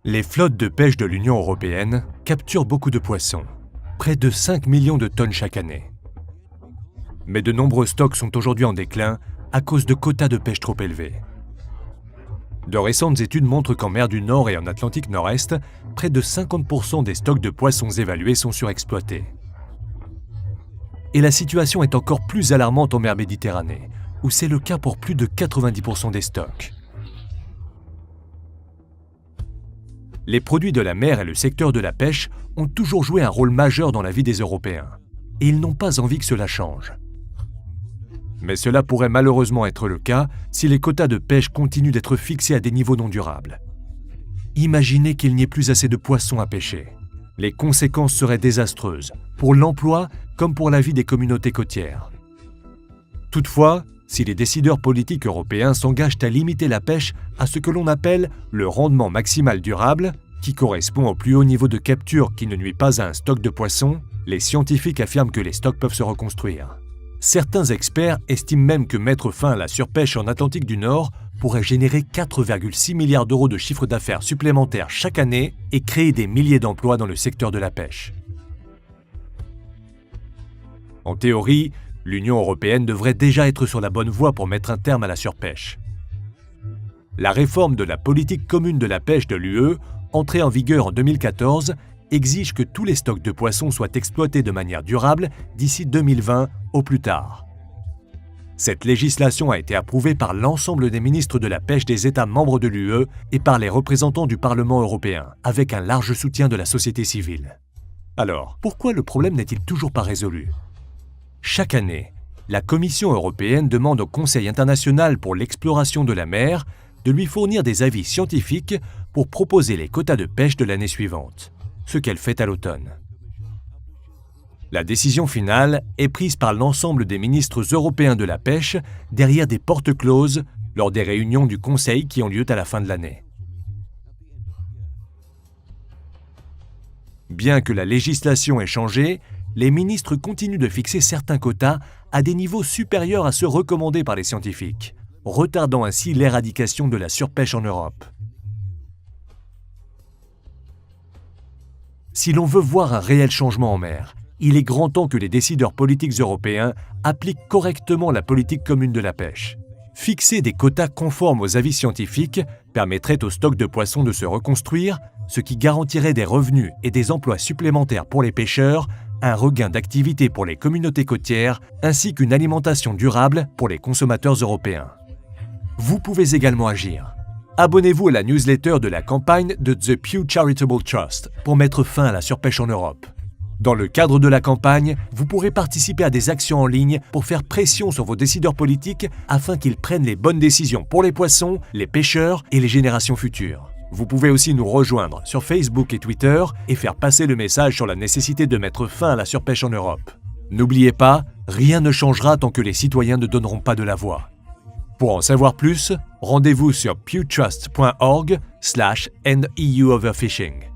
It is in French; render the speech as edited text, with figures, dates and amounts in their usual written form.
Les flottes de pêche de l'Union européenne capturent beaucoup de poissons, près de 5 millions de tonnes chaque année. Mais de nombreux stocks sont aujourd'hui en déclin à cause de quotas de pêche trop élevés. De récentes études montrent qu'en mer du Nord et en Atlantique Nord-Est, près de 50% des stocks de poissons évalués sont surexploités. Et la situation est encore plus alarmante en mer Méditerranée, où c'est le cas pour plus de 90% des stocks. Les produits de la mer et le secteur de la pêche ont toujours joué un rôle majeur dans la vie des Européens, et ils n'ont pas envie que cela change. Mais cela pourrait malheureusement être le cas si les quotas de pêche continuent d'être fixés à des niveaux non durables. Imaginez qu'il n'y ait plus assez de poissons à pêcher. Les conséquences seraient désastreuses, pour l'emploi comme pour la vie des communautés côtières. Toutefois, si les décideurs politiques européens s'engagent à limiter la pêche à ce que l'on appelle le rendement maximal durable, qui correspond au plus haut niveau de capture qui ne nuit pas à un stock de poissons, les scientifiques affirment que les stocks peuvent se reconstruire. Certains experts estiment même que mettre fin à la surpêche en Atlantique du Nord pourrait générer 4,6 milliards d'euros de chiffre d'affaires supplémentaires chaque année et créer des milliers d'emplois dans le secteur de la pêche. En théorie, l'Union européenne devrait déjà être sur la bonne voie pour mettre un terme à la surpêche. La réforme de la politique commune de la pêche de l'UE, entrée en vigueur en 2014, exige que tous les stocks de poissons soient exploités de manière durable d'ici 2020 au plus tard. Cette législation a été approuvée par l'ensemble des ministres de la pêche des États membres de l'UE et par les représentants du Parlement européen, avec un large soutien de la société civile. Alors, pourquoi le problème n'est-il toujours pas résolu ? Chaque année, la Commission européenne demande au Conseil international pour l'exploration de la mer de lui fournir des avis scientifiques pour proposer les quotas de pêche de l'année suivante, ce qu'elle fait à l'automne. La décision finale est prise par l'ensemble des ministres européens de la pêche derrière des portes closes lors des réunions du Conseil qui ont lieu à la fin de l'année. Bien que la législation ait changé, les ministres continuent de fixer certains quotas à des niveaux supérieurs à ceux recommandés par les scientifiques, retardant ainsi l'éradication de la surpêche en Europe. Si l'on veut voir un réel changement en mer, il est grand temps que les décideurs politiques européens appliquent correctement la politique commune de la pêche. Fixer des quotas conformes aux avis scientifiques permettrait aux stocks de poissons de se reconstruire, ce qui garantirait des revenus et des emplois supplémentaires pour les pêcheurs, un regain d'activité pour les communautés côtières, ainsi qu'une alimentation durable pour les consommateurs européens. Vous pouvez également agir. Abonnez-vous à la newsletter de la campagne de The Pew Charitable Trust pour mettre fin à la surpêche en Europe. Dans le cadre de la campagne, vous pourrez participer à des actions en ligne pour faire pression sur vos décideurs politiques afin qu'ils prennent les bonnes décisions pour les poissons, les pêcheurs et les générations futures. Vous pouvez aussi nous rejoindre sur Facebook et Twitter et faire passer le message sur la nécessité de mettre fin à la surpêche en Europe. N'oubliez pas, rien ne changera tant que les citoyens ne donneront pas de la voix. Pour en savoir plus, rendez-vous sur pewtrust.org/end EU overfishing.